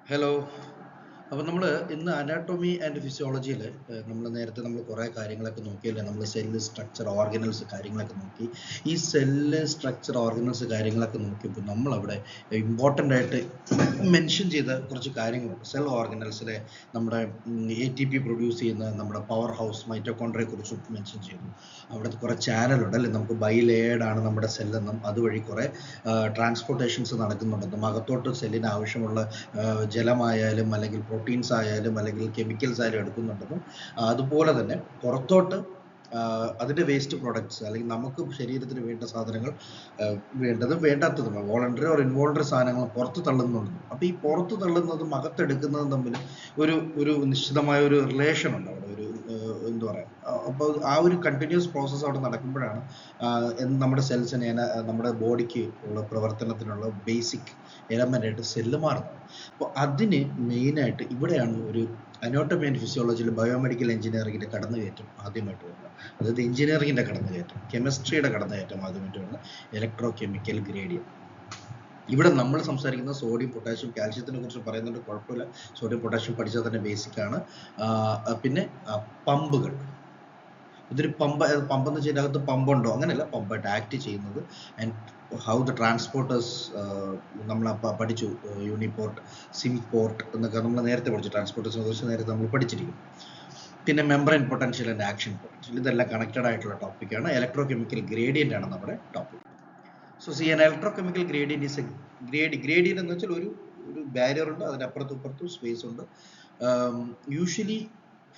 Hello. അപ്പോൾ നമ്മൾ ഇന്ന് അനാട്ടോമി ആൻഡ് ഫിസിയോളജിയിൽ നേരത്തെ നമ്മൾ കുറേ കാര്യങ്ങളൊക്കെ നോക്കിയല്ലേ. നമ്മൾ സെല്ല് സ്ട്രക്ചർ ഓർഗനൽസ് കാര്യങ്ങളൊക്കെ നോക്കി. ഈ സെല്ല് സ്ട്രക്ചർ ഓർഗനൽസ് കാര്യങ്ങളൊക്കെ നോക്കിയപ്പോൾ നമ്മളവിടെ ഇമ്പോർട്ടൻ്റ് ആയിട്ട് മെൻഷൻ ചെയ്ത കുറച്ച് കാര്യങ്ങളുണ്ട്. സെൽ ഓർഗനൽസിലെ നമ്മുടെ ATP പ്രൊഡ്യൂസ് ചെയ്യുന്ന നമ്മുടെ പവർ ഹൗസ് മൈറ്റോകോൺട്രിയെ കുറിച്ച് മെൻഷൻ ചെയ്തു. അവിടുത്തെ കുറേ ചാനലുണ്ട് അല്ലേ. നമുക്ക് ബൈലേഡ് ആണ് നമ്മുടെ സെല്ലെന്നും അതുവഴി കുറേ ട്രാൻസ്പോർട്ടേഷൻസ് നടക്കുന്നുണ്ടെന്നും അകത്തോട്ട് സെല്ലിന് ആവശ്യമുള്ള ജലമായാലും അല്ലെങ്കിൽ പ്രോട്ടീൻസ് ആയാലും അല്ലെങ്കിൽ കെമിക്കൽസ് ആയാലും എടുക്കുന്നുണ്ടെന്നും അതുപോലെ തന്നെ പുറത്തോട്ട് അതിൻ്റെ വേസ്റ്റ് പ്രോഡക്ട്സ് അല്ലെങ്കിൽ നമുക്ക് ശരീരത്തിന് വേണ്ട സാധനങ്ങൾ വേണ്ടതും വേണ്ടാത്തതും വോളണ്ടറി ഓർ ഇൻവോളണ്ടറി സാധനങ്ങൾ പുറത്ത് തള്ളുന്നുണ്ടെന്നും. അപ്പോൾ ഈ പുറത്ത് തള്ളുന്നതും അകത്തെടുക്കുന്നതും തമ്മിൽ ഒരു ഒരു നിശ്ചിതമായ ഒരു റിലേഷൻ ഉണ്ട് അവിടെ. ഒരു എന്താ പറയുക, അപ്പോൾ ആ ഒരു കണ്ടിന്യൂസ് പ്രോസസ്സ് അവിടെ നടക്കുമ്പോഴാണ് നമ്മുടെ സെൽസിനെ നമ്മുടെ ബോഡിക്ക് ഉള്ള പ്രവർത്തനത്തിനുള്ള ബേസിക് എലമെൻ്റായിട്ട് സെല്ല് മാറുന്നത്. അപ്പോൾ അതിന് മെയിനായിട്ട് ഇവിടെയാണ് ഒരു അനോട്ടമി ആൻഡ് ഫിസിയോളജിയിൽ ബയോമെഡിക്കൽ എഞ്ചിനീയറിംഗിൻ്റെ കടന്നുകയറ്റം ആദ്യമായിട്ട് വരുന്നത്. അതായത് എഞ്ചിനീയറിംഗിൻ്റെ കടന്നുകയറ്റം, കെമിസ്ട്രിയുടെ കടന്നുകയറ്റം ആദ്യമായിട്ട് വരുന്നത് ഇലക്ട്രോ കെമിക്കൽ ഗ്രേഡിയൻ. ഇവിടെ നമ്മൾ സംസാരിക്കുന്ന സോഡിയം പൊട്ടാഷ്യം കാൽഷ്യത്തിനെ കുറിച്ച് പറയുന്നുണ്ട്, കുഴപ്പമില്ല. സോഡിയം പൊട്ടാഷ്യം പഠിച്ചാൽ തന്നെ ബേസിക്കാണ്. പിന്നെ പമ്പുകൾ, ഇതൊരു പമ്പ് എന്ന് വെച്ചാൽ ഇതിനകത്ത് പമ്പുണ്ടോ അങ്ങനെയല്ല, പമ്പായിട്ട് ആക്ട് ചെയ്യുന്നത്. ആൻഡ് ഹൗ ദ ട്രാൻസ്പോർട്ടേഴ്സ് നമ്മൾ പഠിച്ചു. യൂണിപോർട്ട്, സിംപോർട്ട് എന്നൊക്കെ നമ്മൾ നേരത്തെ പഠിച്ചു. ട്രാൻസ്പോർട്ടേഴ്സിനെ കുറിച്ച് നേരത്തെ നമ്മൾ പഠിച്ചിരിക്കും. പിന്നെ membrane potential and action potential, ഇതെല്ലാം കണക്റ്റഡ് ആയിട്ടുള്ള ടോപ്പിക്കാണ്. ഇലക്ട്രോ കെമിക്കൽ ഗ്രേഡിയൻ്റ് ആണ് നമ്മുടെ topic. So C an electro chemical gradient is A gradient എന്ന് വെച്ചാൽ ഒരു ബാരിയർ ഉണ്ട്, അതിൻ്റെ അപ്പുറത്തും ഇപ്പുറത്തും സ്പേസ് ഉണ്ട്. Usually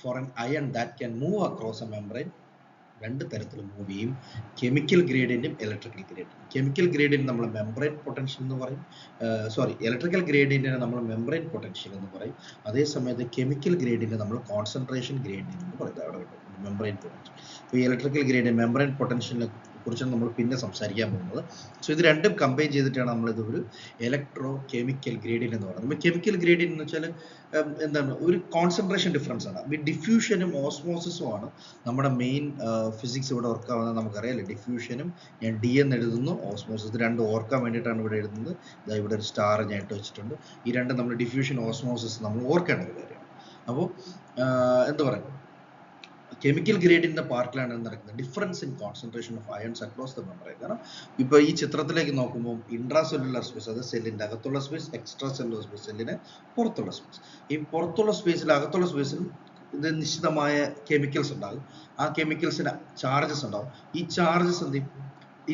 for an ion that can move across a membrane രണ്ട് തരത്തിൽ മൂവ് ചെയ്യും. കെമിക്കൽ ഗ്രേഡിയൻറ്റും ഇലക്ട്രിക്കൽ ഗ്രേഡിയൻറ്റും. കെമിക്കൽ ഗ്രേഡിയൻറ്റ് നമ്മൾ മെംബ്രെയിൻ പൊട്ടൻഷ്യൽ എന്ന് പറയും. ഇലക്ട്രിക്കൽ ഗ്രേഡിയൻറ്റിനെ നമ്മൾ മെംബ്രെയിൻ പൊട്ടൻഷ്യൽ എന്ന് പറയും. അതേസമയത്ത് കെമിക്കൽ ഗ്രേഡിയൻറ്റ് നമ്മൾ കോൺസെൻട്രേഷൻ ഗ്രേഡിയൻറ്റ് എന്ന് പറയുന്നത്. അവിടെ മെംബ്രെയിൻ പൊട്ടൻഷ്യൽ. അപ്പോൾ ഈ ഇലക്ട്രിക്കൽ ഗ്രേഡിയൻറ്റ് മെംബ്രെയിൻ പൊട്ടൻഷ്യലിനെ കുറിച്ചാണ് നമ്മൾ പിന്നെ സംസാരിക്കാൻ പോകുന്നത്. സോ ഇത് രണ്ടും കമ്പൈൻ ചെയ്തിട്ടാണ് നമ്മളിത് ഒരു ഇലക്ട്രോ കെമിക്കൽ ഗ്രേഡിയൻറ്റ് എന്ന് പറയുന്നത്. കെമിക്കൽ ഗ്രേഡിയൻറ്റ് എന്ന് വെച്ചാൽ എന്താണ്, ഒരു കോൺസെൻട്രേഷൻ ഡിഫറൻസ് ആണ്. ഡിഫ്യൂഷനും ഓസ്മോസിസും ആണ് നമ്മുടെ മെയിൻ ഫിസിക്സ് ഇവിടെ ഓർക്കാവുന്നത്. നമുക്കറിയാമല്ലോ, ഡിഫ്യൂഷനും ഞാൻ ഡി എന്ന് എഴുതുന്നു, ഓസ്മോസിസ് രണ്ടും ഓർക്കാൻ വേണ്ടിയിട്ടാണ് ഇവിടെ എഴുതുന്നത്. ഇവിടെ ഒരു സ്റ്റാർ ഞാൻ ഇട്ട് വെച്ചിട്ടുണ്ട്. ഈ രണ്ടും നമ്മൾ ഡിഫ്യൂഷൻ ഓസ്മോസിസ് നമ്മൾ ഓർക്കേണ്ട ഒരു കാര്യമാണ്. അപ്പോൾ എന്താ പറയുക, കെമിക്കൽ ഗ്രേഡിയൻ്റെ പാർട്ടിലാണ് നടക്കുന്നത് difference in concentration of ions across the membrane. കാരണം ഇപ്പോൾ ഈ ചിത്രത്തിലേക്ക് നോക്കുമ്പോൾ ഇൻട്രാ സെല്ലുലാർ സ്പേസ്, അത് സെല്ലിൻ്റെ അകത്തുള്ള സ്പേസ്, എക്സ്ട്രാ സെല്ലുലാർ സ്പേസ് സെല്ലിന് പുറത്തുള്ള സ്പേസ്. ഈ പുറത്തുള്ള സ്പേസിൽ അകത്തുള്ള സ്പേസിൽ ഇത് നിശ്ചിതമായ കെമിക്കൽസ് ഉണ്ടാകും. ആ കെമിക്കൽസിന് ചാർജസ് ഉണ്ടാകും. ഈ ചാർജസ് എന്ത് ചെയ്യും,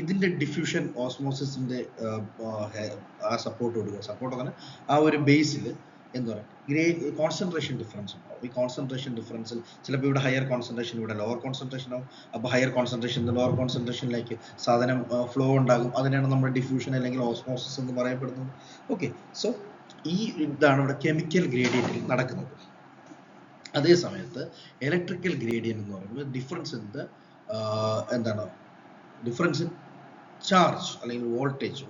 ഇതിൻ്റെ ഡിഫ്യൂഷൻ ഓസ്മോസിസിൻ്റെ ആ സപ്പോർട്ട് കൊടുക്കുക. സപ്പോർട്ട് അങ്ങനെ ആ ഒരു ബേസിൽ എന്താ പറയുക, കോൺസെൻട്രേഷൻ ഡിഫറൻസ് ഉണ്ടാവും. ഈ കോൺസെൻട്രേഷൻ ഡിഫറൻസിൽ ചിലപ്പോൾ ഇവിടെ ഹയർ കോൺസെൻട്രേഷൻ, ഇവിടെ ലോവർ കോൺസെൻട്രേഷൻ ആവും. അപ്പോൾ ഹയർ കോൺസെൻട്രേഷൻ ലോവർ കോൺസെൻട്രേഷനിലേക്ക് സാധനം ഫ്ലോ ഉണ്ടാകും. അതിനാണ് നമ്മൾ ഡിഫ്യൂഷൻ അല്ലെങ്കിൽ ഓസ്മോസിസ് എന്ന് പറയപ്പെടുന്നത്. ഓക്കെ, സോ ഈ ഇതാണ് ഇവിടെ കെമിക്കൽ ഗ്രേഡിയൻറ്റിൽ നടക്കുന്നത്. അതേ സമയത്ത് ഇലക്ട്രിക്കൽ ഗ്രേഡിയൻറ്റ് എന്ന് പറയുന്നത് ഡിഫറൻസ് ഇൻ ദ എന്താണ്, ഡിഫറൻസ് ഇൻ ചാർജ് അല്ലെങ്കിൽ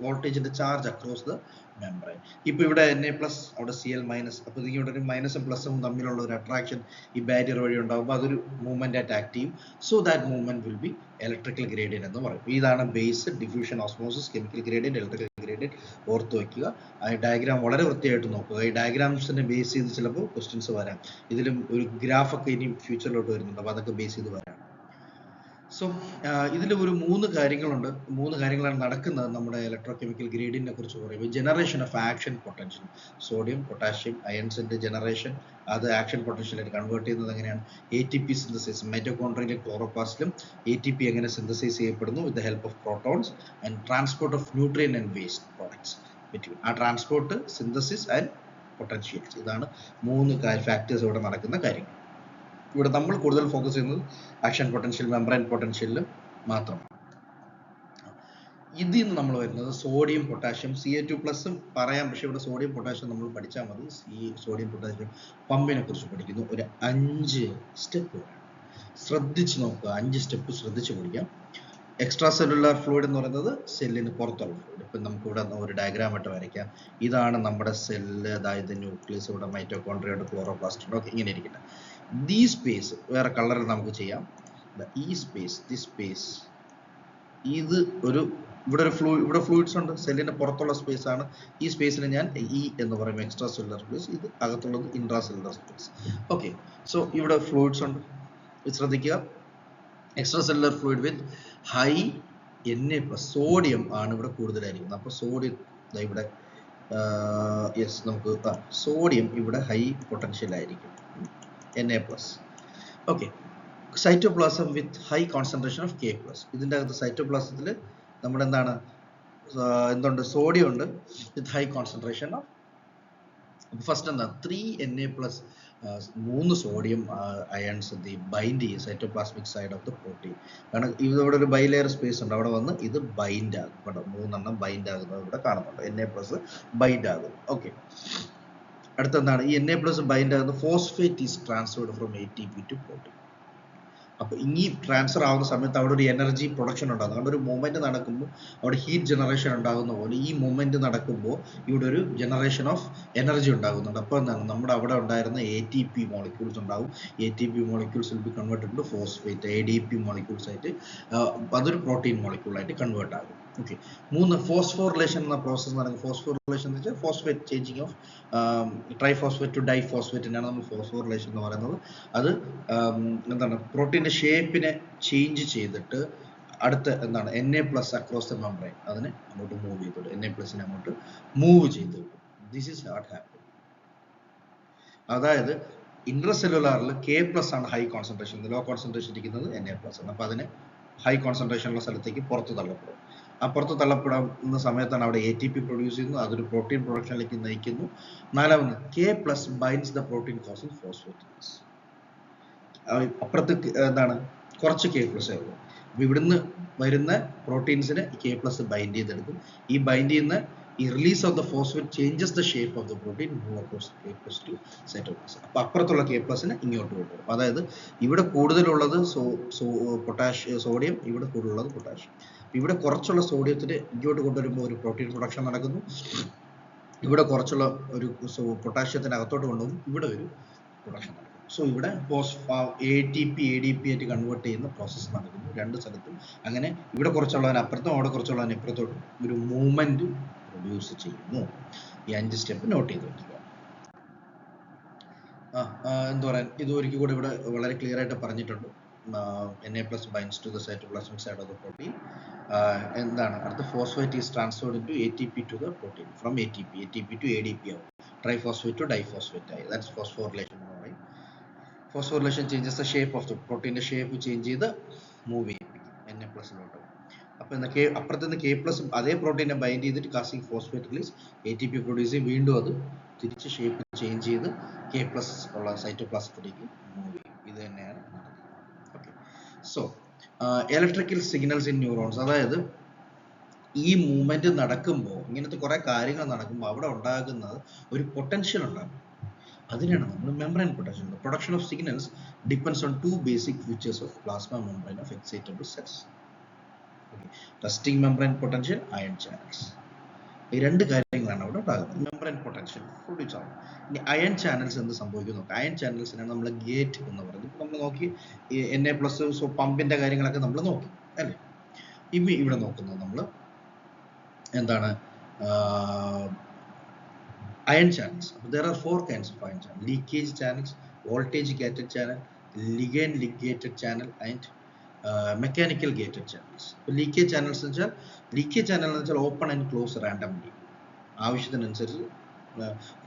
വോൾട്ടേജിന്റെ ചാർജ് അക്രോസ് ദ മെംബ്രെയിൻ. ഇപ്പോൾ ഇവിടെ Na+, അവിടെ Cl-, അപ്പോൾ ഇവിടെ ഒരു മൈനസും പ്ലസും തമ്മിലുള്ള ഒരു അട്രാക്ഷൻ ഈ ബാരിയർ വഴി ഉണ്ടാകുമ്പോൾ അതൊരു മൂവ്മെന്റ് ആയിട്ട് ആക്ട് ചെയ്യും. So that movement will be electrical gradient എന്ന് പറയും. ഇതാണ് base, diffusion, osmosis, chemical gradient, electrical gradient. ഓർത്ത് വയ്ക്കുക. ആ ഡയഗ്രാം വളരെ വൃത്തിയായിട്ട് നോക്കുക. ഈ ഡയഗ്രാംസിനെ ബേസ് ചെയ്ത് ചിലപ്പോൾ ക്വസ്റ്റ്യൻസ് വരാം. ഇതിലും ഒരു ഗ്രാഫൊക്കെ ഇനി ഫ്യൂച്ചറിലോട്ട് വരുന്നുണ്ട്, അപ്പോൾ അതൊക്കെ ബേസ് ചെയ്ത് വരാം. സോ ഇതിൽ ഒരു 3 കാര്യങ്ങളുണ്ട്. 3 കാര്യങ്ങളാണ് നടക്കുന്നത് നമ്മുടെ ഇലക്ട്രോ കെമിക്കൽ ഗ്രേഡിയൻറ്റിനെ കുറിച്ച് പറയുമ്പോൾ. Generation of action potential, sodium potassium അയൺസിൻ്റെ ജനറേഷൻ, അത് ആക്ഷൻ പൊട്ടൻഷ്യലായിട്ട് കൺവേർട്ട് ചെയ്യുന്നത് എങ്ങനെയാണ്, ATP സിന്തസിസ്, മൈറ്റോകോൺട്രിയയിലെ ക്ലോറോപ്ലാസ്റ്റിലും ATP എങ്ങനെ സിന്തസൈസ് ചെയ്യപ്പെടുന്നു with the help of protons, and transport of nutrient and waste products between. ആ ട്രാൻസ്പോർട്ട്, സിന്തസിസ് ആൻഡ് പൊട്ടൻഷ്യൽസ്, ഇതാണ് 3 ഫാക്ടേഴ്സ് ഇവിടെ നടക്കുന്ന കാര്യങ്ങൾ. ഇവിടെ നമ്മൾ കൂടുതൽ ഫോക്കസ് ചെയ്യുന്നത് ആക്ഷൻ പൊട്ടൻഷ്യൽ, മെംബ്രെയിൻ പൊട്ടൻഷ്യലിലും മാത്രമാണ്. ഇതിൽ നിന്ന് നമ്മൾ വരുന്നത് സോഡിയം പൊട്ടാഷ്യം, Ca2+ പറയാം, പക്ഷേ ഇവിടെ സോഡിയം പൊട്ടാഷ്യം നമ്മൾ പഠിച്ചാൽ മതി. സോഡിയം പൊട്ടാഷ്യം പമ്പിനെ കുറിച്ച് പഠിക്കുന്നു. ഒരു 5 സ്റ്റെപ്പ് ശ്രദ്ധിച്ച് നോക്കുക. 5 സ്റ്റെപ്പ് ശ്രദ്ധിച്ച് പഠിക്കാം. എക്സ്ട്രാ സെല്ലുലാർ ഫ്ലൂയിഡ് എന്ന് പറയുന്നത് സെല്ലിന് പുറത്തുള്ള ഫ്ലൂയിഡ്. ഇപ്പം നമുക്കിവിടെ ഒരു ഡയഗ്രാം ആയിട്ട് വരയ്ക്കാം. ഇതാണ് നമ്മുടെ സെല്ല്, അതായത് ന്യൂക്ലിയസ്, ഇവിടെ മൈറ്റോകോൺട്രിയ, ക്ലോറോപ്ലാസ്റ്റ് ഉണ്ട്. ഓക്കെ, ഇങ്ങനെ ഇരിക്കട്ടെ. ഈ സ്പേസ് വേറെ കളറിൽ നമുക്ക് ചെയ്യാം. ഈ സ്പേസ്, ഇത് ഒരു ഇവിടെ ഫ്ലൂയിഡ്സ് ഉണ്ട്, സെല്ലിന്റെ പുറത്തുള്ള സ്പേസ് ആണ്. ഈ സ്പേസിനെ ഞാൻ ഇ എന്ന് പറയും, എക്സ്ട്രാ സെല്ലുലർ സ്പേസ്. ഇത് അകത്തുള്ളത് intra cellular space. Okay, so ഇവിടെ ഫ്ലൂയിഡ്സ് ഉണ്ട്. ശ്രദ്ധിക്കുക, extra cellular fluid with high Na+, sodium ആണ് ഇവിടെ കൂടുതലായിരിക്കുന്നത്. അപ്പോൾ സോഡിയം ഇവിടെ യെസ്, നമുക്ക് സോഡിയം ഇവിടെ ഹൈ പൊട്ടൻഷ്യൽ ആയിരിക്കും, Na+. Okay, cytoplasm with high concentration of K+. ഇതിൻ്റെ അകത്ത് സൈറ്റോപ്ലാസത്തിൽ നമ്മുടെ എന്തുണ്ട്, സോഡിയം ഉണ്ട് with high concentration of. First എന്താ 3Na+, 3 സോഡിയം അയൺസ് എന്ത് ചെയ്യും, ബൈൻഡ് ചെയ്യും cytoplasmic side of the protein. കാരണം ഇവിടെ ഒരു ബൈലെയർ സ്പേസ് ഉണ്ട്, അവിടെ വന്ന് ഇത് ബൈൻഡ് ആകും. ഇവിടെ 3 ബൈൻഡ് ആകുന്നത് ഇവിടെ കാണുന്നുണ്ട്, Na+ ബൈൻഡ് ആകും. ഓക്കെ, അടുത്തെന്താണ്, ഈ Na+ ബൈൻഡ് ആകുന്ന phosphate is transferred from ATP to protein. അപ്പോൾ ഈ ട്രാൻസ്ഫർ ആവുന്ന സമയത്ത് അവിടെ ഒരു എനർജി പ്രൊഡക്ഷൻ ഉണ്ടാകും. അവിടെ ഒരു മൂവ്മെന്റ് നടക്കുമ്പോൾ അവിടെ ഹീറ്റ് ജനറേഷൻ ഉണ്ടാകുന്ന പോലെ ഈ മൂവ്മെന്റ് നടക്കുമ്പോൾ ഇവിടെ ഒരു ജനറേഷൻ ഓഫ് എനർജി ഉണ്ടാകുന്നുണ്ട്. അപ്പോൾ എന്താണ്, നമ്മുടെ അവിടെ ഉണ്ടായിരുന്ന ATP മോളിക്യൂൾസ് ഉണ്ടാകും. ATP molecules will be converted to phosphate, ADP molecules ആയിട്ട് അതൊരു പ്രോട്ടീൻ മോളിക്യൂളായിട്ട് കൺവേർട്ട് ആകും. ഓക്കെ, 3 ഫോസ്ഫോറിലേഷൻ എന്ന പ്രോസസ്സ് നടക്കും. ഫോസ്ഫോറിലേഷൻ എന്ന് വെച്ചാൽ phosphate changing of triphosphate to ഡൈഫോസ്ഫേറ്റിനാണ് നമ്മൾ ഫോസ്ഫോറിലേഷൻ എന്ന് പറയുന്നത്. അത് എന്താണ്, പ്രോട്ടീൻ്റെ ഷേപ്പിനെ ചേഞ്ച് ചെയ്തിട്ട് അടുത്ത എന്താണ് Na+ അക്രോസ് ദ മെംബ്രെയിൻ അതിനെ അങ്ങോട്ട് മൂവ് ചെയ്തിട്ട് Na+നെ അങ്ങോട്ട് മൂവ് ചെയ്ത്. This is what happen. അതായത് ഇൻട്രസെല്ലുലാറിൽ K+ ആണ് ഹൈ കോൺസെൻട്രേഷൻ, ലോ കോൺസെൻട്രേഷൻ ഇരിക്കുന്നത് Na+ ആണ്. അപ്പോൾ അതിനെ ഹൈ കോൺസെൻട്രേഷൻ ഉള്ള സ്ഥലത്തേക്ക് പുറത്ത് തള്ളപ്പെടും. പുറത്ത് തള്ളപ്പെടുന്ന സമയത്താണ് അവിടെ ATP പ്രൊഡ്യൂസ് ചെയ്യുന്നത്, അതൊരു പ്രോട്ടീൻ പ്രൊഡക്ഷനിലേക്ക് നയിക്കുന്നു. 4ാമത് K+ binds the protein causing phosphatase. അപ്പുറത്ത് എന്താണ്, കുറച്ച് K+ ഉള്ളൂ. അപ്പോൾ ഇവിടുന്ന് വരുന്ന പ്രോട്ടീൻസിനെ K+ ബൈൻഡ് ചെയ്തെടുക്കും. ഈ ബൈൻഡ് ചെയ്യുന്ന ഈ release of the phosphate changes the shape of the protein, move across K+ to cytoplasm. അപ്പോൾ അപ്പുറത്തുള്ള K+നെ ഇങ്ങോട്ട് കൊണ്ടുവരും. അതായത് ഇവിടെ കൂടുതലുള്ളത് സോഡിയം, ഇവിടെ കൂടുതലുള്ളത് പൊട്ടാഷ്യം. ഇവിടെ കുറച്ചുള്ള സോഡിയത്തിന് ഇങ്ങോട്ട് കൊണ്ടുവരുമ്പോൾ ഒരു പ്രോട്ടീൻ പ്രൊഡക്ഷൻ നടക്കുന്നു. ഇവിടെ കുറച്ചുള്ള ഒരു പൊട്ടാഷ്യത്തിന് അകത്തോട്ട് കൊണ്ടുപോകും, ഇവിടെ ഒരു പ്രൊഡക്ഷൻ നടക്കും. സോ ഇവിടെ ATP ADP ആയിട്ട് കൺവേർട്ട് ചെയ്യുന്ന പ്രോസസ്സ് നടക്കുന്നു രണ്ട് സ്ഥലത്തും. അങ്ങനെ ഇവിടെ കുറച്ചുള്ളതിന് അപ്പുറത്തും അവിടെ കുറച്ചുള്ളതിന് ഇപ്പുറത്തോട്ടും ഒരു മൂവ്മെന്റ് പ്രൊഡ്യൂസ് ചെയ്യുന്നു. ഈ 5 സ്റ്റെപ്പ് നോട്ട് ചെയ്ത് വെക്കുക. എന്താ പറയാൻ, ഇത് ഒരിക്കൽ കൂടെ ഇവിടെ വളരെ ക്ലിയർ ആയിട്ട് പറഞ്ഞിട്ടുണ്ട്. Na+ binds to the cytoplasmic side of the protein. എന്താണ് അടുത്ത, phosphate is transferred into ATP to the protein, from ATP to ADP ആവും, ട്രൈഫോസ്ഫേറ്റ് ടു ഡൈഫോസ്ഫേറ്റ് ആയി. ദാറ്റ്സ് ഫോസ്ഫോറിലേഷൻ എന്ന് പറയും. Phosphorylation changes the shape of the പ്രോട്ടീൻ്റെ shape change ചെയ്ത് move ചെയ്യിപ്പിക്കും Na+ലോട്ട്. അപ്പോൾ അപ്പുറത്ത് നിന്ന് K+ അതേ പ്രോട്ടീനെ ബൈൻഡ് ചെയ്തിട്ട് causing phosphate release, ATP produce ചെയ്യും, വീണ്ടും അത് തിരിച്ച് ഷേപ്പ് ചേഞ്ച് ചെയ്ത് K+ ഉള്ള സൈറ്റോപ്ലാസത്തിലേക്ക് മൂവ് ചെയ്യും. ഇത് തന്നെയാണ് നടക്കുന്നത്. Okay, so electrical signals in neurons, അതായത് ഈ മൂവ്മെന്റ് നടക്കുമ്പോൾ, ഇങ്ങനത്തെ കുറെ കാര്യങ്ങൾ നടക്കുമ്പോൾ അവിടെ ഉണ്ടാകുന്നത് ഒരു പൊട്ടൻഷ്യൽ ഉണ്ടാകും. അതിനാണ് നമ്മൾ membrane potential. Production of signals depends on 2 basic features of plasma membrane of excitable cells. Resting membrane potential, iron channels. ഈ 2 കാര്യങ്ങളാണ് അവിടെ ഉണ്ടാകുന്നത്. മെംബ്രെയിൻ പൊട്ടൻഷ്യൽ പ്രൊഡ്യൂസ് ആവും. ഇനി അയൺ ചാനൽസ് എന്ത് സംഭവിക്കും നോക്കാം. അയൺ ചാനൽസിനാണ് നമ്മൾ ഗേറ്റ് എന്ന് പറയുന്നത്. നമ്മൾ നോക്കി Na+, പമ്പിന്റെ കാര്യങ്ങളൊക്കെ നമ്മൾ നോക്കി അല്ലേ. ഇവിടെ നോക്കുന്നത് നമ്മൾ എന്താണ്, ion channels. There are 4 kinds of ion channels: leakage channels, voltage gated channel, ligand ligated channel, and mechanical gated channels. Leakage channels എന്ന് വെച്ചാൽ ഓപ്പൺ ആൻഡ് ക്ലോസ് റാൻഡംലി, ആവശ്യത്തിനനുസരിച്ച്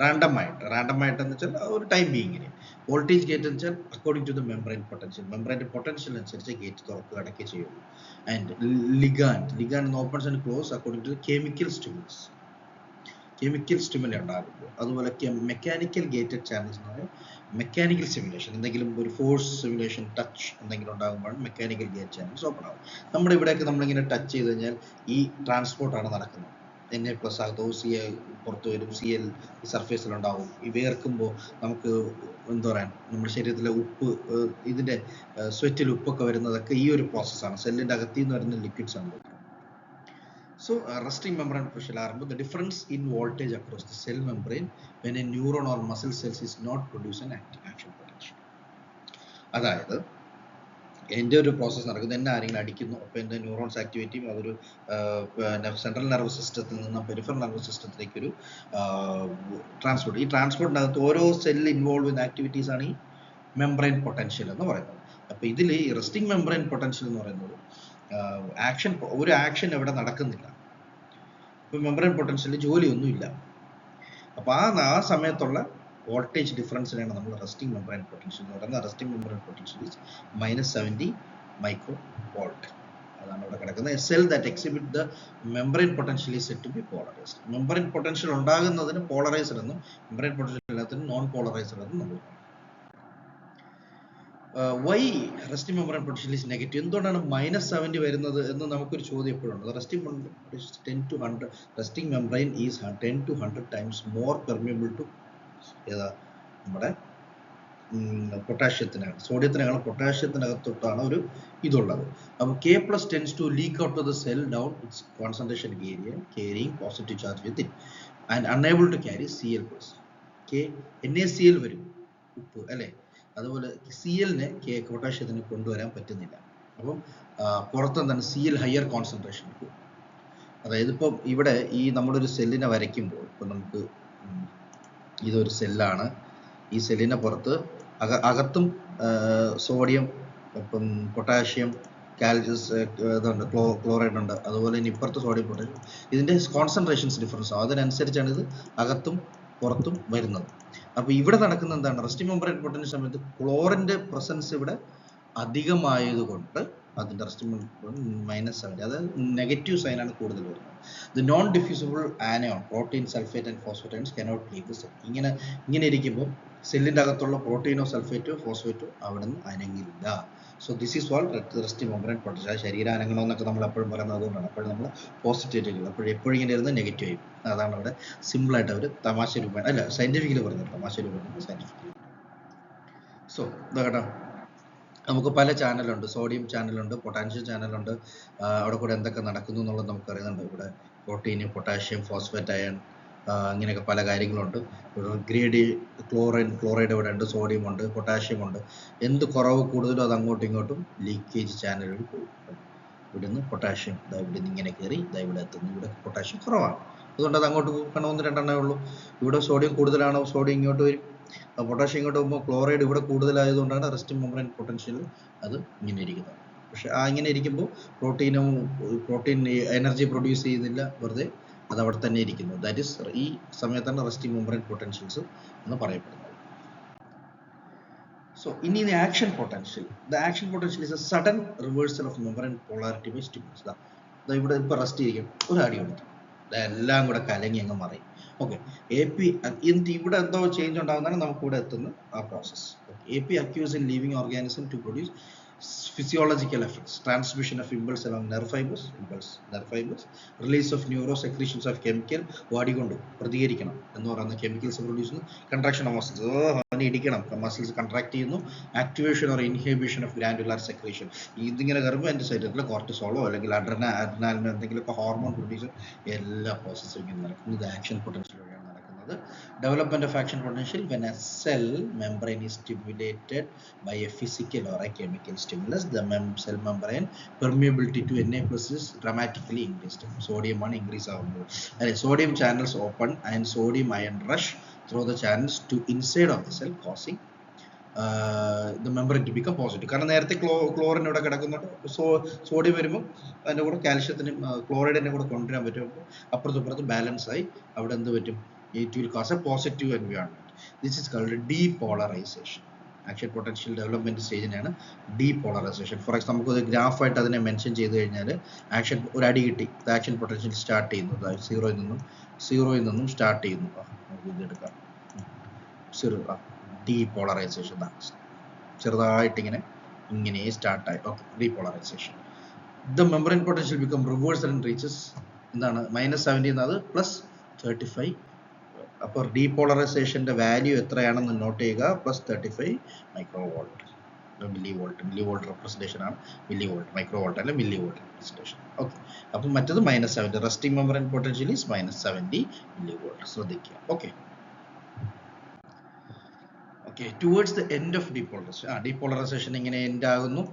റാൻഡം ആയിട്ട് എന്ന് വെച്ചാൽ ഒരു ടൈം ബീയിങ്ങിന്. വോൾട്ടേജ് ഗേറ്റ് എന്ന് വെച്ചാൽ according to the membrane potential, മെംബ്രെയിൻ്റെ പൊട്ടൻഷ്യൽ അനുസരിച്ച് ഗേറ്റ് തുറക്കുക അടയ്ക്കുക ചെയ്യുള്ളൂ. And ligand opens and close according to the chemical stimuli ഉണ്ടാകുമ്പോൾ. അതുപോലെ മെക്കാനിക്കൽ ഗേറ്റഡ് ചാനൽസ് എന്ന് പറഞ്ഞാൽ മെക്കാനിക്കൽ സ്റ്റിമുലേഷൻ, എന്തെങ്കിലും ഒരു ഫോഴ്സ് സ്റ്റിമുലേഷൻ, ടച്ച് എന്തെങ്കിലും ഉണ്ടാകുമ്പോഴാണ് മെക്കാനിക്കൽ ഗേറ്റ് ചാനൽസ് ഓപ്പൺ ആവും. നമ്മുടെ ഇവിടെയൊക്കെ നമ്മളിങ്ങനെ ടച്ച് ചെയ്ത് കഴിഞ്ഞാൽ ഈ ട്രാൻസ്പോർട്ടാണ് നടക്കുന്നത്. Na+ ആകത്തോ പുറത്തു വരും, Cl സർഫേസിലുണ്ടാവും. ഈ വേർക്കുമ്പോൾ നമുക്ക് എന്താ പറയാൻ, നമ്മുടെ ശരീരത്തിലെ ഉപ്പ്, ഇതിൻ്റെ സ്വെറ്റിൽ ഉപ്പൊക്കെ വരുന്നതൊക്കെ ഈ ഒരു പ്രോസസ്സാണ്. സെല്ലിൻ്റെ അകത്തു നിന്ന് വരുന്ന ലിക്വിഡ്സ് ആണ്. So resting membrane pressure ആകുമ്പോൾ the difference in voltage across the cell membrane when a neuron or muscle cells is not produce an action potential. അതായത് എൻ്റെ ഒരു പ്രോസസ്സ് നടക്കുന്നത്, എന്നെ ആരെങ്കിലും അടിക്കുന്നു, അപ്പോൾ എൻ്റെ ന്യൂറോൺസ് ആക്ടിവിറ്റിയും അതൊരു സെൻട്രൽ നെർവസ് സിസ്റ്റത്തിൽ നിന്ന് പെരിഫറൽ നെർവസ് സിസ്റ്റത്തിലേക്ക് ഒരു ട്രാൻസ്പോർട്ട്. ഈ ട്രാൻസ്പോർട്ടിനകത്ത് ഓരോ സെല്ല് ഇൻവോൾവ് ചെയ്യുന്ന ആക്ടിവിറ്റീസ് ആണ് ഈ മെംബ്രെയിൻ പൊട്ടൻഷ്യൽ എന്ന് പറയുന്നത്. അപ്പോൾ ഇതിൽ ഈ റെസ്റ്റിംഗ് മെംബ്രെയിൻ പൊട്ടൻഷ്യൽ എന്ന് പറയുന്നത് ഒരു ആക്ഷൻ എവിടെ നടക്കുന്നില്ല, ഇപ്പോൾ മെംബ്രെയിൻ പൊട്ടൻഷ്യൽ ജോലിയൊന്നുമില്ല. അപ്പോൾ ആ സമയത്തുള്ള വോൾട്ടേജ് ഡിഫറൻസിനാണ് നമ്മൾ റെസ്റ്റിംഗ് മെംബ്രെയിൻ പൊട്ടൻഷ്യൽ എന്ന് പറയുന്നത്. Resting membrane potential is -70 micro volt. അതാണ് ഇവിടെ കിടക്കുന്നത്. A cell that exhibit the membrane potential is said to be polarised. Membrane potential ഉണ്ടാകുന്നതിന് പോളറൈസ്ഡ് എന്നും മെംബ്രെയിൻ പൊട്ടൻഷ്യൽ ഇല്ലാത്തതിന് നോൺ പോളറൈസ്ഡ് എന്നും നമ്മൾ പറയും. Why resting membrane potential is negative? എന്തുകൊണ്ടാണ് -70 വരുന്നത് എന്ന് നമുക്കൊരു ചോദ്യം എപ്പോഴും ഉണ്ട്. Resting membrane is 10 to 100 times more permeable to ഏതാ നമ്മുടെ പൊട്ടാഷ്യത്തിനാണ്. സോഡിയത്തിനേക്കാളും പൊട്ടാഷ്യത്തിനകത്തൊട്ടാണ് ഒരു ഇതുള്ളത്. അപ്പോൾ K+ tends to leak out of the cell down its concentration carrying positive charge with it and unable to carry Cl+. NaCl വരും, ഉപ്പ് അല്ലേ. അതുപോലെ Cl-നെ പൊട്ടാഷ്യത്തിന് കൊണ്ടുവരാൻ പറ്റുന്നില്ല. അപ്പം പുറത്തെന്താണ് Cl ഹയർ കോൺസെൻട്രേഷൻ. അതായത് ഇപ്പം ഇവിടെ ഈ നമ്മളൊരു സെല്ലിനെ വരയ്ക്കുമ്പോൾ ഇപ്പം നമുക്ക് ഇതൊരു സെല്ലാണ്. ഈ സെല്ലിൻ്റെ പുറത്ത് അകത്തും സോഡിയം, ഇപ്പം പൊട്ടാഷ്യം, ഇതുണ്ട്, ക്ലോറൈഡ് ഉണ്ട്. അതുപോലെ തന്നെ ഇപ്പുറത്ത് സോഡിയം, പൊട്ടാഷ്യം, ഇതിൻ്റെ കോൺസെൻട്രേഷൻസ് ഡിഫറൻസ് ആവും. അതിനനുസരിച്ചാണ് ഇത് അകത്തും പുറത്തും വരുന്നത്. അപ്പോൾ ഇവിടെ നടക്കുന്ന എന്താണ്, റെസ്റ്റിംഗ് മെംബ്രെയിൻ പൊട്ടൻഷ്യൽ സമയത്ത് ക്ലോറിൻ്റെ പ്രസൻസ് ഇവിടെ അധികമായതുകൊണ്ട് അതിൻ്റെ റെസ്റ്റിംഗ് -70, അതായത് നെഗറ്റീവ് സൈനാണ് കൂടുതൽ വരുന്നത്. The non diffusible anion protein, sulphate and phosphate ions cannot leave the cell. ഇങ്ങനെ ഇരിക്കുമ്പോൾ സെല്ലിൻ്റെ അകത്തുള്ള പ്രോട്ടീനോ സൾഫേറ്റോ ഫോസ്ഫേറ്റോ അവിടെ നിന്ന് അനങ്ങില്ല. സോ ദിസ് ഈസ് വാൾ റെസ്റ്റിംഗ് മെംബ്രെയിൻ പൊട്ടൻഷ്യൽ. ശരീരം അനങ്ങണമെന്നൊക്കെ നമ്മൾ എപ്പോഴും പറയുന്നത് അതുകൊണ്ടാണ്. അപ്പോൾ നമ്മൾ പോസിറ്റീവ് എപ്പോഴും ഇങ്ങനെ ഇരുന്ന് നെഗറ്റീവ് ആയി. അതാണ് അവിടെ സിമ്പിളായിട്ട് അവർ തമാശ രൂപേണ അല്ല സയൻറ്റിഫിക്കലി പറഞ്ഞത്, തമാശ രൂപേണ സയൻറ്റിഫിക്കലി. സോ ഇതാ കേട്ടോ, നമുക്ക് പല ചാനലുണ്ട്, സോഡിയം ചാനലുണ്ട്, പൊട്ടാഷ്യം ചാനലുണ്ട്. അവിടെ കൂടെ എന്തൊക്കെ നടക്കുന്നു എന്നുള്ളത് നമുക്കറിയുന്നുണ്ട്. ഇവിടെ പ്രോട്ടീന്, പൊട്ടാഷ്യം, ഫോസ്ഫേറ്റ്, അയൺ, ഇങ്ങനെയൊക്കെ പല കാര്യങ്ങളുണ്ട്. ഗ്രേഡ് ക്ലോറൈഡ് ഇവിടെ ഉണ്ട്, സോഡിയം ഉണ്ട്, പൊട്ടാഷ്യം ഉണ്ട്. എന്ത് കുറവ് കൂടുതലും അത് അങ്ങോട്ടും ഇങ്ങോട്ടും ലീക്കേജ് ചാനലുകൾ പോകും. ഇവിടുന്ന് പൊട്ടാഷ്യം ഇവിടെ നിന്ന് ഇങ്ങനെ കയറി ഇവിടെ എത്തുന്നു. ഇവിടെ പൊട്ടാഷ്യം കുറവാണ്, അതുകൊണ്ട് അത് അങ്ങോട്ട് പോകണം. 1-2 ഉള്ളൂ. ഇവിടെ സോഡിയം കൂടുതലാണോ, സോഡിയം ഇങ്ങോട്ട് വരും. പൊട്ടാഷ്യം ഇങ്ങോട്ട് പോകുമ്പോൾ ക്ലോറൈഡ് ഇവിടെ കൂടുതലായതുകൊണ്ടാണ് റെസ്റ്റിംഗ് മെംബ്രെയിൻ പൊട്ടൻഷ്യൽ അത് ഇങ്ങനെ ഇരിക്കുന്നത്. പക്ഷെ ഇങ്ങനെ ഇരിക്കുമ്പോൾ പ്രോട്ടീൻ എനർജി പ്രൊഡ്യൂസ് ചെയ്യുന്നില്ല, വെറുതെ അത് അവിടെ തന്നെ ഇരിക്കുന്നു. ദാറ്റ് ഈസ് ഈ സമയത്താണ് റെസ്റ്റിംഗ് മെംബ്രെയിൻ പൊട്ടൻഷ്യൽസ് എന്ന് പറയപ്പെടുന്നത്. സോ ഇനി action potential. The action potential is a sudden reversal of membrane polarity by stimulus. ഇവിടെ ഇപ്പോൾ റെസ്റ്റ് ഇരിക്കും, ഒരു അടി കൊടുത്തു, എല്ലാം കൂടെ കലങ്ങി അങ്ങ് മറിയും. ഓക്കെ, ഇവിടെ എന്തോ ചേഞ്ച് ഉണ്ടാകുന്നതാണ് നമുക്ക് ഇവിടെ എത്തുന്ന ആ process. AP occurs in living organism to produce physiological effects, transmission of impulse along nerve fibers, release of neurosecretions of chemical, body കൊണ്ട് പ്രതികരിക്കണം എന്ന് പറയുന്ന കെമിക്കൽസ് പ്രൊഡ്യൂസ് ചെയ്യുന്നു, കൺട്രാക്ഷൻ ഓഫ് മസിൽസ്, അവനെ ഇടിക്കണം, മസിൽസ് കൺട്രാക്ട് ചെയ്യുന്നു, activation or inhibition of granular secretion. ഇതിങ്ങനെ കയറുമ്പോൾ എൻ്റെ ശരീരത്തിൽ കോർട്ടിസോളോ അല്ലെങ്കിൽ അഡ്രിനാലിനോ എന്തെങ്കിലുമൊക്കെ ഹോർമോൺ പ്രൊഡ്യൂസ്, എല്ലാ പ്രോസസ്സും ഇങ്ങനെ നടക്കുന്നത്. ഇത് ആക്ഷൻ പൊട്ടൻഷ്യൽ വഴിയാണ് നടക്കുന്നത്. Development of action potential when a cell membrane is stimulated by a physical or a chemical stimulus. The cell membrane permeability to Na+ is dramatically increased. Sodium ion increase ആവുമ്പോൾ sodium channels open and sodium ion rush through the channels to inside of the cell, causing the membrane to become positive. കാരണം നേരത്തെ chlorine ഇവിടെ കിടക്കുന്നുണ്ട്, sodium വരുമ്പോൾ അതിൻ്റെ കൂടെ കാൽഷ്യത്തിനും ക്ലോറൈഡിനെ കൂടെ കൊണ്ടുവരാൻ പറ്റും. അപ്പുറത്തും ബാലൻസ് ആയി അവിടെ എന്ത് പറ്റും, it will cause a positive environment. This is called depolarization. Action potential development സ്റ്റേജിനാണ് depolarization. For example നമുക്ക് ഒരു ഗ്രാഫായിട്ട് അതിനെ മെൻഷൻ ചെയ്ത് കഴിഞ്ഞാൽ ആക്ഷൻ ഒരു അടി കിട്ടി, ആക്ഷൻ പൊട്ടൻഷ്യൽ സ്റ്റാർട്ട് ചെയ്യുന്നു, സീറോയിൽ നിന്നും സ്റ്റാർട്ട് ചെയ്യുന്നു. നമുക്ക് ഇതെടുക്കാം, ഡീപോളറൈസേഷൻ ചെറുതായിട്ട് ഇങ്ങനെ സ്റ്റാർട്ടായി. Okay, depolarization. The membrane potential become reversal and reaches എന്താണ് -70 എന്നത് +35. അപ്പോൾ ഡീപോളറൈസേഷൻ്റെ വാല്യൂ എത്രയാണെന്ന് നോട്ട് ചെയ്യുക, +35 മൈക്രോവോൾട്ട്. മില്ലിവോൾട്ട് റെപ്രസെൻറ്റേഷൻ ആണ്, മില്ലിവോൾട്ട്, മൈക്രോവോൾട്ട് അല്ല മില്ലിവോൾട്ട് റെപ്രസെൻറ്റേഷൻ. ഓക്കെ, അപ്പം മറ്റത് -70. Resting membrane potential is -70 millivolt. ശ്രദ്ധിക്കുക. Okay, towards the end of depolarization. Depolarization ഇങ്ങനെ എൻഡ് ആകുന്നു.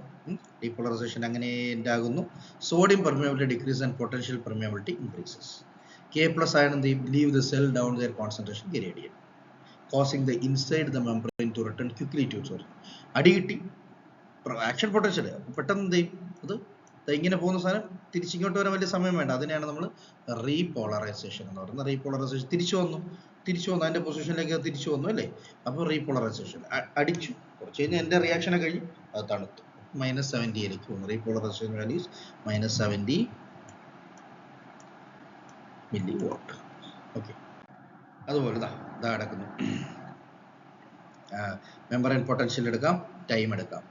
Depolarization അങ്ങനെ ഉണ്ടാകുന്നു. Sodium permeability decreases and potential permeability increases. K plus ion leave the cell down their concentration gradient, causing the inside the membrane to return quickly to its origin. അടി കിട്ടി action potential പെട്ടെന്ന് എന്ത് ചെയ്യും, അത് ഇങ്ങനെ പോകുന്ന സാധനം തിരിച്ചിങ്ങോട്ട് വരാൻ വലിയ സമയം വേണ്ട. അതിനെയാണ് നമ്മൾ റീപോളറൈസേഷൻ എന്ന് പറയുന്നത്. റീപോളറൈസേഷൻ തിരിച്ചു വന്നു അതിന്റെ പൊസിഷനിലേക്ക് തിരിച്ചു വന്നു അല്ലേ. അപ്പോൾ റീപോളറൈസേഷൻ അടിച്ചു, കുറച്ച് കഴിഞ്ഞാൽ എൻ്റെ റിയാക്ഷൻ കഴിഞ്ഞു, അത് തണുത്തു, -70ലേക്ക് പോകുന്നു. Repolarisation values -70 milliwatt. ഓക്കെ, അതുപോലെ ഇതാ കിടക്കുന്നു. മെമ്പറൈൻ പൊട്ടൻഷ്യൽ എടുക്കാം, ടൈം എടുക്കാം.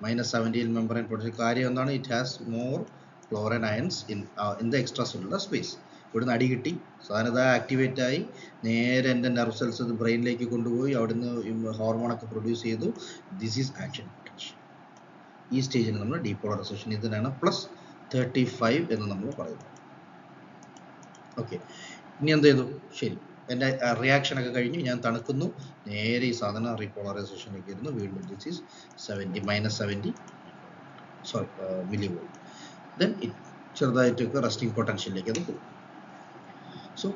-70 മെമ്പറൈൻ പൊട്ടൻഷ്യൽ. കാര്യം എന്താണ്? It has more chlorine ions in the extra cellular space. ഇവിടുന്ന് അടി കിട്ടി, സാധനത ആക്ടിവേറ്റ് ആയി, നേരെ എൻ്റെ നെർവ് സെൽസ് ബ്രെയിനിലേക്ക് കൊണ്ടുപോയി, അവിടുന്ന് ഹോർമോണൊക്കെ പ്രൊഡ്യൂസ് ചെയ്തു. This is action potential. ഈ സ്റ്റേജിൽ നമ്മൾ ഡീപോളറൈസേഷൻ, ഇതിനാണ് +35 എന്ന് നമ്മൾ പറയുന്നത്. ഓക്കെ, ഇനി എന്ത് ചെയ്തു? ശരി, എൻ്റെ റിയാക്ഷൻ ഒക്കെ കഴിഞ്ഞ് ഞാൻ തണുക്കുന്നു, നേരെ ഈ സാധനം റീപോളറൈസേഷനിലേക്ക് വരുന്നു. വീണ്ടും ദിസ് ഈസ് -70 millivolt. ദെൻ ചെറുതായിട്ടൊക്കെ റെസ്റ്റിംഗ് പൊട്ടൻഷ്യലിലേക്ക് അത് പോകും. So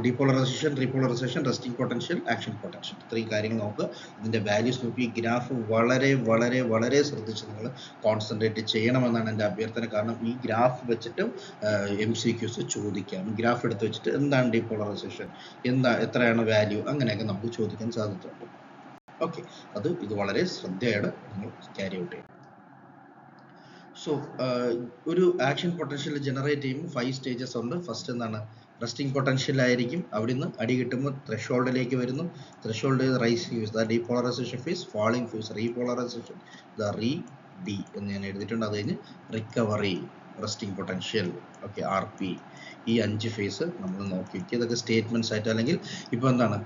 depolarisation, repolarisation, resting potential, action potential, ഇത്രയും കാര്യങ്ങൾ നോക്കുക. ഇതിൻ്റെ വാല്യൂസ് നോക്കി. ഗ്രാഫ് വളരെ വളരെ വളരെ ശ്രദ്ധിച്ച് നിങ്ങൾ കോൺസെൻട്രേറ്റ് ചെയ്യണമെന്നാണ് എൻ്റെ അഭ്യർത്ഥന. കാരണം ഈ ഗ്രാഫ് വെച്ചിട്ടും MCQs ചോദിക്കാം. ഗ്രാഫ് എടുത്ത് വെച്ചിട്ട് എന്താണ് ഡീപോളറൈസേഷൻ, എത്രയാണ് വാല്യൂ, അങ്ങനെയൊക്കെ നമുക്ക് ചോദിക്കാൻ സാധ്യതയുണ്ട്. ഓക്കെ, ഇത് വളരെ ശ്രദ്ധയോടെ നിങ്ങൾ ക്യാരി ഔട്ട് ചെയ്യണം. സോ ഒരു ആക്ഷൻ പൊട്ടൻഷ്യൽ ജനറേറ്റ് ചെയ്യുമ്പോൾ 5 സ്റ്റേജസ് ഉണ്ട്. ഫസ്റ്റ് എന്താണ്? റെസ്റ്റിംഗ് പൊട്ടൻഷ്യൽ ആയിരിക്കും. അവിടുന്ന് അടി കിട്ടുമ്പോൾ ത്രെഷോൾഡിലേക്ക് വരുന്നു. Threshold rising phase, the depolarisation phase, falling phase, repolarisation, the D എന്ന് ഞാൻ എഴുതിയിട്ടുണ്ട്. അത് കഴിഞ്ഞ് recovery, resting potential, okay, RP. ഈ 5 ഫേസ് നമ്മൾ നോക്കി വയ്ക്കുക. ഇതൊക്കെ സ്റ്റേറ്റ്മെന്റ്സ് ആയിട്ട്, അല്ലെങ്കിൽ ഇപ്പോൾ എന്താണ്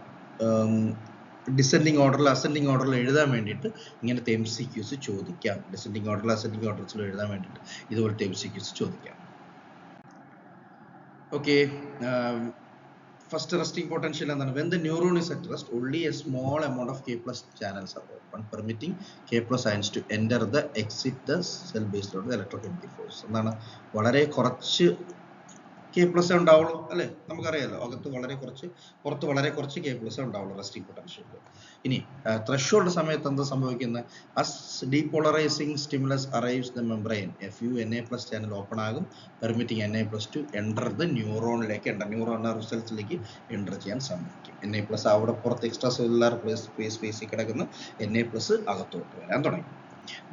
ഡിസെൻഡിങ് ഓർഡറിൽ അസെൻഡിങ് ഓർഡറിൽ എഴുതാൻ വേണ്ടിയിട്ട് ഇങ്ങനത്തെ MCQs ചോദിക്കാം. ഡിസെൻഡിങ് ഓർഡറിൽ അസെൻഡിങ് ഓർഡറിൽ എഴുതാൻ വേണ്ടിയിട്ട് ഇതുപോലത്തെ MCQs ചോദിക്കാം. ഓക്കെ, ഫസ്റ്റ് റെസ്റ്റിംഗ് പൊട്ടൻഷ്യൽ എന്താണ്? when the neuron is at rest, only a small amount of K+ channels are open, permitting K+ ions to enter the exit the cell based on the electrochemical force. എന്താണ്? വളരെ കുറച്ച് K+ ഉണ്ടാവുള്ളൂ അല്ലേ, നമുക്കറിയാലോ. അകത്ത് വളരെ കുറച്ച്, പുറത്ത് വളരെ കുറച്ച് K+ ഉണ്ടാവുള്ളൂ റെസ്റ്റിംഗ് പൊട്ടൻഷ്യൽ. ഇനി ത്രെഷോൾഡ് സമയത്ത് എന്താ സംഭവിക്കുന്നത്? as depolarizing stimulus arrives the membrane, a few Na+ channel open ആകും, permitting Na+ to enter the ന്യൂറോണിലേക്ക്, ന്യൂറോൺ നെർവ് സെൽസിലേക്ക് എൻ്റർ ചെയ്യാൻ സാധിക്കും. Na+ അവിടെ പുറത്ത് എക്സ്ട്രാ സെല്ലുലാർ സ്പേസിൽ കിടക്കുന്ന Na+ അകത്തോട്ട് വരാൻ തുടങ്ങി.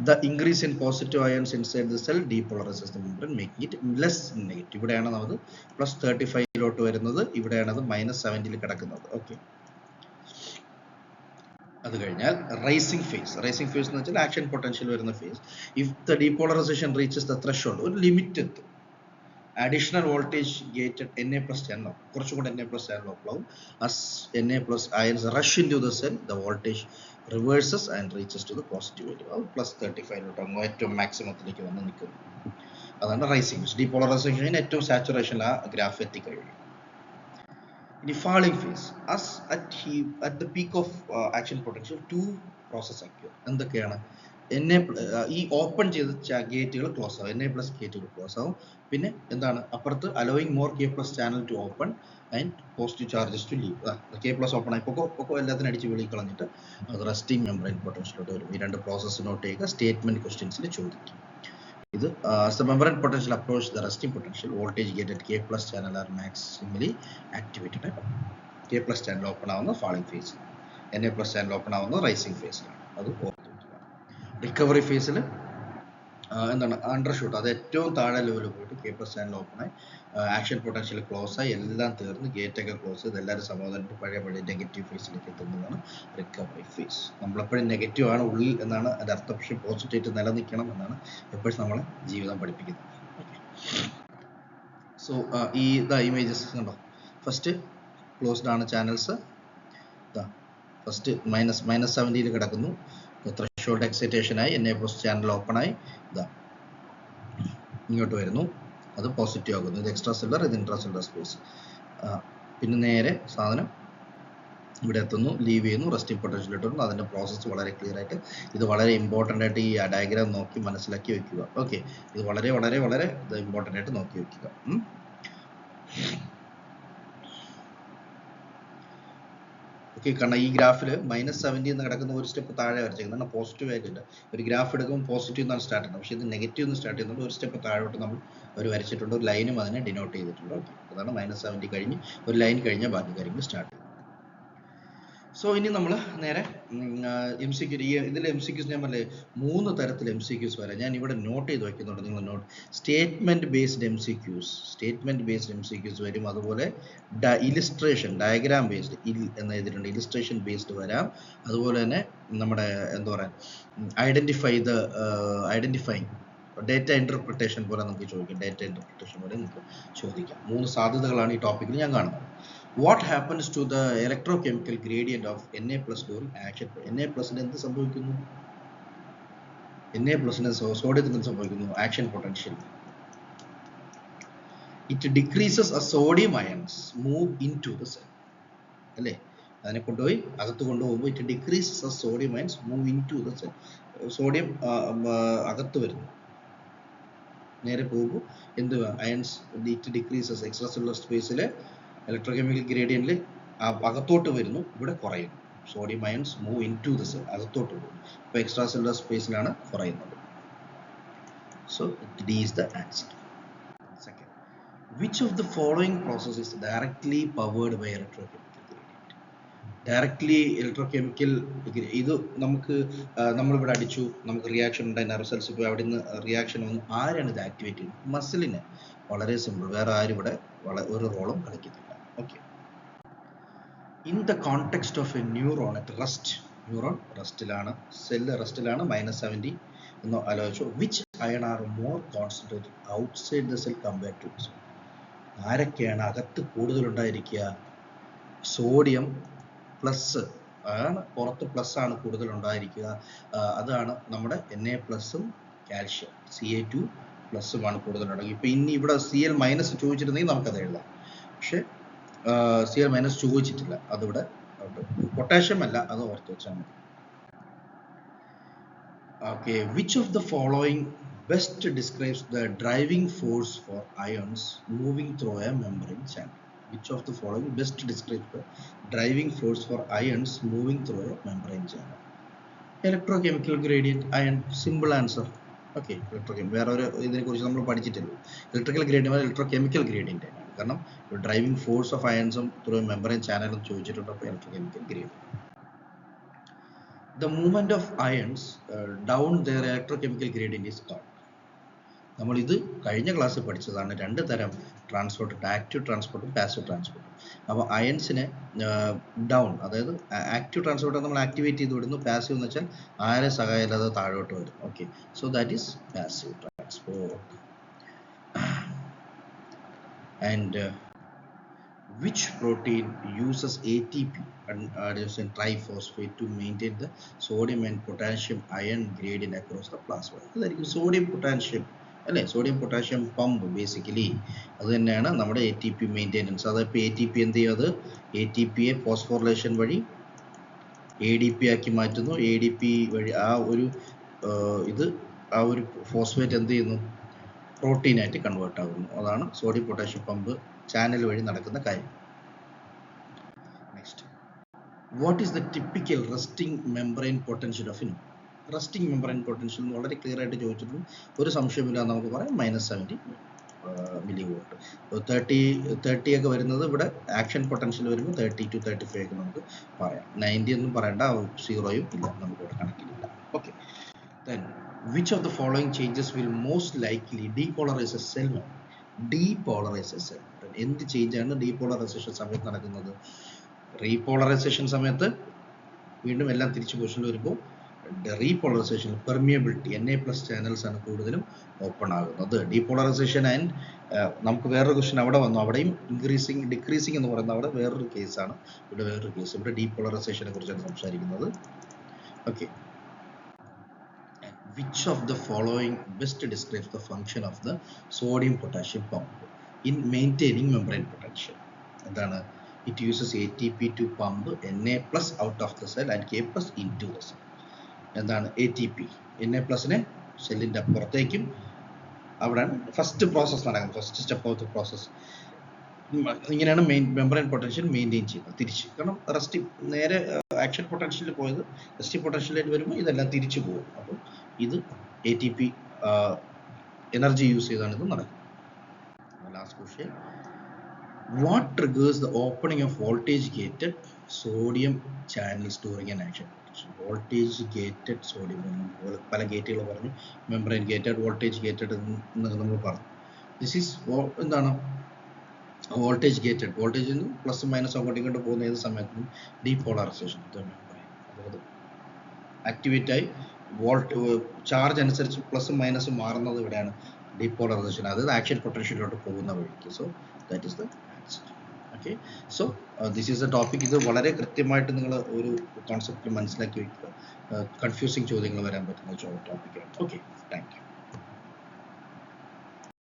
The increase in positive ions inside the cell depolarizes the membrane, making it less negative. ഇവിടെയാണ് നമുക്ക് +35 വരുന്നത്, ഇവിടെയാണ് അത് -70 കിടക്കുന്നത്. ഓക്കെ, അത് കഴിഞ്ഞാൽ റൈസിംഗ് ഫേസ്. റൈസിംഗ് ഫേസ് എന്ന് വെച്ചാൽ ആക്ഷൻ പൊട്ടൻഷ്യൽ വരുന്ന phase. If the depolarisation reaches the threshold, ഒരു ലിമിറ്റ് എത്തും, additional voltage gated Na+ channel, കുറച്ചും കൂടെ Na+ channel ഓപ്പൺ ആവും. as Na+ ions rush into the cell, the voltage reverses and reaches to the positive value. അത് +35 ഏറ്റവും മാക്സിമത്തിലേക്ക് വന്ന് നിൽക്കുന്നു. അതാണ് റൈസിംഗ് ഫേസ്. ഡീപോളറൈസേഷൻ ഏറ്റവും സാച്ചുറേഷൻ ആ ഗ്രാഫ് എത്തിക്കഴിയും. ഇനി falling phase. as at the peak of action potential, 2 process occur. എന്തൊക്കെയാണ്? ഈ ഓപ്പൺ ചെയ്ത ഗേറ്റുകൾ ക്ലോസ് ആവും, Na+ ഗേറ്റുകൾ ക്ലോസ് ആവും. പിന്നെ എന്താണ് അപ്പുറത്ത്? Allowing more K+ channel to open and positive charges to leave. K+ open ആയി പൊക്കോ എല്ലാത്തിനും അടിച്ച് വെളിയിൽ കളഞ്ഞിട്ട് അത് റെസ്റ്റിംഗ് മെംബ്രെയിൻ പൊട്ടൻഷ്യലോട്ട് വരും. ഈ 2 പ്രോസസ്സ് നോട്ട് ചെയ്യുക, സ്റ്റേറ്റ്മെന്റ് ക്വസ്റ്റ്യൻസിൽ ചോദിക്കും. ഇത് as the membrane potential approach the resting potential, voltage gated K+ channel are maximally activated. K+ channel open ആവുന്ന falling phase, Na+ channel open ആവുന്ന റൈസിംഗ് ഫേസിലാണ്. അത് റിക്കവറി ഫേസിൽ എന്താണ്? അണ്ടർഷൂട്ട്, അത് ഏറ്റവും താഴെ ലെവലിൽ പോയിട്ട് K+ ചാനൽ ഓപ്പൺ ആയി, ആക്ഷൻ പൊട്ടൻഷ്യൽ ക്ലോസ് ആയി, എല്ലാം തീർന്ന് ഗേറ്റൊക്കെ ക്ലോസ് ചെയ്ത് എല്ലാവരും സമാധാനത്തിൽ പഴയ നെഗറ്റീവ് ഫേസിലേക്ക് എത്തുന്നതാണ് റിക്കവറി ഫേസ്. നമ്മളെപ്പോഴും നെഗറ്റീവ് ആണ് ഉള്ളിൽ എന്നാണ് അതിൻ്റെ അർത്ഥം, പക്ഷേ പോസിറ്റീവ് നിലനിൽക്കണം എന്നാണ് എപ്പോഴും നമ്മളെ ജീവിതം പഠിപ്പിക്കുന്നത്. സോ ഈ ഇമേജസ് കണ്ടോ? ഫസ്റ്റ് ക്ലോസ്ഡ് ആണ് ചാനൽസ്. ഫസ്റ്റ് -70 കിടക്കുന്നു, ത്രെഷോൾഡ് എക്സൈറ്റേഷൻ ആയി, Na+ ചാനൽ ഓപ്പൺ ആയി, ഇങ്ങോട്ട് വരുന്നു, അത് പോസിറ്റീവ് ആകുന്നു. ഇത് എക്സ്ട്രാ സെല്ലുലാർ, ഇത് ഇൻട്രാ സെല്ലുലാർ സ്പേസ്. പിന്നെ നേരെ സാധനം ഇവിടെ എത്തുന്നു, ലീവ് ചെയ്യുന്നു, റെസ്റ്റിംഗ് പൊട്ടൻഷ്യൽ ഇട്ടുന്നു. അതിൻ്റെ പ്രോസസ്സ് വളരെ ക്ലിയർ ആയിട്ട്, ഇത് വളരെ ഇമ്പോർട്ടൻ്റ് ആയിട്ട് ഈ ഡയഗ്രാം നോക്കി മനസ്സിലാക്കി വെക്കുക. ഓക്കെ, ഇത് വളരെ വളരെ വളരെ ഇമ്പോർട്ടൻ്റ് ആയിട്ട് നോക്കി വെക്കുക. ഓക്കെ, കാരണം ഈ ഗ്രാഫിൽ -70 എന്ന് കിടക്കുന്ന ഒരു സ്റ്റെപ്പ് താഴെ വരച്ചേക്കുന്നത്, കാരണം പോസിറ്റീവ് ആയിട്ടില്ല. ഒരു ഗ്രാഫ് എടുക്കുമ്പോൾ പോസിറ്റീവ് എന്നാണ് സ്റ്റാർട്ട് ചെയ്യുന്നത്, പക്ഷേ ഇത് നെഗറ്റീവ് എന്ന് സ്റ്റാർട്ട് ചെയ്യുന്നുണ്ട്. ഒരു സ്റ്റെപ്പ് താഴോട്ട് നമ്മൾ ഒരു വരച്ചിട്ടുണ്ട്, ഒരു ലൈനും അതിനെ ഡിനോട്ട് ചെയ്തിട്ടുണ്ട്. ഓക്കെ, അതാണ് -70 കഴിഞ്ഞ് ഒരു ലൈൻ കഴിഞ്ഞാൽ ബാക്കി കാര്യങ്ങൾ സ്റ്റാർട്ട് ചെയ്യും. സോ ഇനി നമ്മൾ നേരെ MCQ, ഇതിൽ MCQs ഞാൻ പറഞ്ഞില്ലേ 3 തരത്തിൽ MCQs വരാം. ഞാൻ ഇവിടെ നോട്ട് ചെയ്ത് വയ്ക്കുന്നുണ്ട്, നിങ്ങൾ നോട്ട്. സ്റ്റേറ്റ്മെന്റ് ബേസ്ഡ് MCQs വരും. അതുപോലെ ഇലിസ്ട്രേഷൻ, ഡയഗ്രാം ബേസ്ഡ് എന്ന് എഴുതിയിട്ടുണ്ട്, ഇലിസ്ട്രേഷൻ ബേസ്ഡ് വരാം. അതുപോലെ തന്നെ നമ്മുടെ എന്താ പറയുക, ഐഡന്റിഫൈങ് ഡേറ്റ ഇന്റർപ്രിട്ടേഷൻ പോലെ നമുക്ക് ചോദിക്കാം. ഡേറ്റ ഇന്റർപ്രിട്ടേഷൻ പോലെ നമുക്ക് ചോദിക്കാം. 3 സാധ്യതകളാണ് ഈ ടോപ്പിക്കിൽ ഞാൻ കാണുന്നത്. What happens to the electrochemical gradient of Na+ during action? Na+ എന്ത് സംഭവിക്കുന്നു? Na+ സോഡിയത്തിന് എന്ത് സംഭവിക്കുന്നു? Action potential. It decreases as sodium ions move into the cell. അല്ലേ, അതിനെ കൊണ്ടുപോയി അകത്ത് കൊണ്ടുപോകുമ്പോൾ it decreases as sodium ions move into the cell. Sodium അകത്ത് വരുന്നു, നേരെ പോകുമ്പോൾ എന്ത് ions, it decreases extra cellular സ്പേസിലെ ഇലക്ട്രോകെമിക്കൽ ഗ്രേഡിയന്റിൽ അകത്തോട്ട് വരുന്നു, ഇവിടെ കുറയുന്നു. Sodium ions move into the cell, അകത്തോട്ട് പോകുന്നു. അപ്പോൾ എക്സ്ട്രാ സെല്ലുലാർ സ്പേസിലാണ് കുറയുന്നത്. So D is the answer. Second, which of the following process is directly powered by electrochemical gradient? Directly electrochemical, ഇത് നമുക്ക് നമ്മളിവിടെ അടിച്ചു, നമുക്ക് റിയാക്ഷൻ ഉണ്ടായി, നെർവ് സെൽസ് പോയി, അവിടെ നിന്ന് റിയാക്ഷൻ വന്നു. ആരാണ് ഇത് ആക്ടിവേറ്റ് ചെയ്യുന്നത്? മസിലിനെ. വളരെ സിമ്പിൾ, വേറെ ആരും ഇവിടെ ഒരു റോളും കളിക്കുന്നില്ല. Okay, in the context of a neuron at rest, neuron റെസ്റ്റിലാണ്, സെല്ല് റെസ്റ്റിലാണ്, -70 എന്ന് ആലോചിച്ചു. Which ion are more concentrated outside the cell compared to cell? ആരൊക്കെയാണ് അകത്ത് കൂടുതലുണ്ടായിരിക്കുക? സോഡിയം പ്ലസ് ആണ്, പുറത്ത് പ്ലസ് ആണ് കൂടുതൽ ഉണ്ടായിരിക്കുക. അതാണ് നമ്മുടെ Na+ഉം കാൽഷ്യം Ca2+ഉമാണ് കൂടുതലുണ്ടാകുക. ഇപ്പം ഇനി ഇവിടെ Cl- ചോദിച്ചിരുന്നെങ്കിൽ നമുക്കത് എഴുതാം, പക്ഷെ Cl- ചോദിച്ചിട്ടില്ല, അതിവിടെ പൊട്ടാഷ്യം അല്ല, അത് ഓർത്ത് വെച്ചാൽ മതി. Okay, which of the following best describes the driving force for ions moving through a membrane channel? Which of the following best describes the driving force for ions moving through a membrane channel? Electrochemical gradient, ion. Simple answer. Okay, electrochemical. വേറെ ഒരു ഇതിനെക്കുറിച്ച് നമ്മൾ പഠിച്ചിട്ടില്ല. Electrical gradient electrochemical gradient ആണ്, കാരണം driving force of അയൺസും through a membrane ചാനലും ചോദിച്ചിട്ടുണ്ട്. അപ്പോൾ electrochemical gradient. The movement of ions down their electrochemical gradient is called. നമ്മൾ ഇത് കഴിഞ്ഞ ക്ലാസ്സിൽ പഠിച്ചതാണ്. 2 തരം ട്രാൻസ്പോർട്ട്, ആക്റ്റീവ് ട്രാൻസ്പോർട്ടും പാസീവ് ട്രാൻസ്പോർട്ടും. അപ്പോൾ അയൺസിനെ ഡൗൺ, അതായത് ആക്റ്റീവ് ട്രാൻസ്പോർട്ട് നമ്മൾ ആക്ടിവേറ്റ് ചെയ്ത് വിടുന്നു, പാസീവ് എന്ന് വെച്ചാൽ ആരെ സഹായമില്ലാതെ താഴോട്ട് വരും. Okay, so that is passive transport. And which protein uses ATP adenosine triphosphate to maintain the sodium and potassium ion gradient across the plasma? അതായിരിക്കും സോഡിയം പൊട്ടാഷ്യം അല്ലേ, സോഡിയം പൊട്ടാഷ്യം പമ്പ്. ബേസിക്കലി അത് തന്നെയാണ് നമ്മുടെ ATP മെയിൻ്റെനൻസ്. അതിപ്പോൾ ATP എന്ത് ചെയ്യും, അത് ATPയെ phosphorylation വഴി ADP ആക്കി മാറ്റുന്നു. ADP വഴി ആ ഒരു ഫോസ്ഫേറ്റ് എന്ത് ചെയ്യുന്നു, പ്രോട്ടീനായിട്ട് കൺവേർട്ട് ആകുന്നു. അതാണ് സോഡിയം പൊട്ടാഷ്യം പമ്പ് ചാനൽ വഴി നടക്കുന്ന കാര്യം. Next, what is the typical resting membrane potential of in? Resting membrane potential വളരെ ക്ലിയർ ആയിട്ട് ചോദിച്ചിട്ടുണ്ട്, ഒരു സംശയമില്ല നമുക്ക് പറയാം, -70 millivolt. 30 ഒക്കെ വരുന്നത് ഇവിടെ ആക്ഷൻ പൊട്ടൻഷ്യൽ വരുമ്പോൾ 30 to 35 ഒക്കെ നമുക്ക് പറയാം. 90 ഒന്നും പറയേണ്ട, 0യും ഇല്ല, നമുക്ക് ഇവിടെ കണക്കിലില്ല. Okay, then which of the following changes will most likely depolarize a cell membrane? Depolarize a cell membrane. എന്ത് ചേഞ്ച് ആണ് ഡീപോളറൈസേഷൻ സമയത്ത് നടക്കുന്നത്? റീപോളറൈസേഷൻ സമയത്ത് വീണ്ടും എല്ലാം തിരിച്ചു പൊസിഷനിൽ വരുമ്പോൾ റീപോളറൈസേഷൻ പെർമിയബിലിറ്റി Na+ ചാനൽസ് ആണ് കൂടുതലും ഓപ്പൺ ആകുന്നത്. ഡീപോളറൈസേഷൻ ആൻഡ് നമുക്ക് വേറൊരു ക്വസ്റ്റ്യൻ അവിടെ വന്നു, അവിടെയും ഇൻക്രീസിങ് ഡിക്രീസിങ് എന്ന് പറയുന്നത് അവിടെ വേറൊരു കേസാണ്, ഇവിടെ വേറൊരു കേസ്. ഇവിടെ ഡീപോളറൈസേഷനെ കുറിച്ചാണ് സംസാരിക്കുന്നത്. Okay, which of the following best describes the function of the sodium potassium pump in maintaining membrane potential? എന്താണ് it uses ATP to pump Na plus out of the cell and K plus into the cell. എന്താണ് ATP? Na പ്ലസിനെ സെല്ലിൻ്റെ പുറത്തേക്കും അവിടെയാണ് first process നടക്കുന്നത്, first step of the process. ഇങ്ങനെയാണ് membrane potential maintain ചെയ്യുന്നത് തിരിച്ച്. കാരണം നേരെ ആക്ഷൻ പൊട്ടൻഷ്യലിൽ പോയത് റെസ്റ്റിംഗ് പൊട്ടൻഷ്യലിലേക്ക് വരുമ്പോൾ ഇതെല്ലാം തിരിച്ചു പോകും. അപ്പം ഇത് ATP എനർജി യൂസ് ചെയ്താണ് ഇത് നടക്കുന്നത്. Last question, what triggers the opening of voltage gated sodium channels during an action potential? Voltage gated sodium, പല ഗേറ്റുകൾ പറഞ്ഞു, മെംബ്രെയിൻ ഗേറ്റഡ്, വോൾട്ടേജ് ഗേറ്റഡ് എന്നൊക്കെ നമ്മൾ പറഞ്ഞു. ദിസ് ഈസ് എന്താണ് voltage gated? Voltage plus minus അങ്ങോട്ടും ഇങ്ങോട്ട് പോകുന്ന ഏത് സമയത്തും ഡീപോളറൈസേഷൻ, അതായത് ആക്ടിവേറ്റ് ആയി ചാർജ് അനുസരിച്ച് പ്ലസും മൈനസും മാറുന്നത് ഇവിടെയാണ് ഡീപോളറൈസേഷൻ, അതായത് ആക്ഷൻ പൊട്ടൻഷ്യലിലോട്ട് പോകുന്ന വഴിക്ക്. So that is the answer. Okay, so this is A topic. ഇത് വളരെ കൃത്യമായിട്ട് നിങ്ങൾ ഒരു കോൺസെപ്റ്റ് മനസ്സിലാക്കി വയ്ക്കുക. കൺഫ്യൂസിങ് ചോദ്യങ്ങൾ വരാൻ പറ്റുന്ന ടോപ്പിക്കാണ്. Okay, thank you.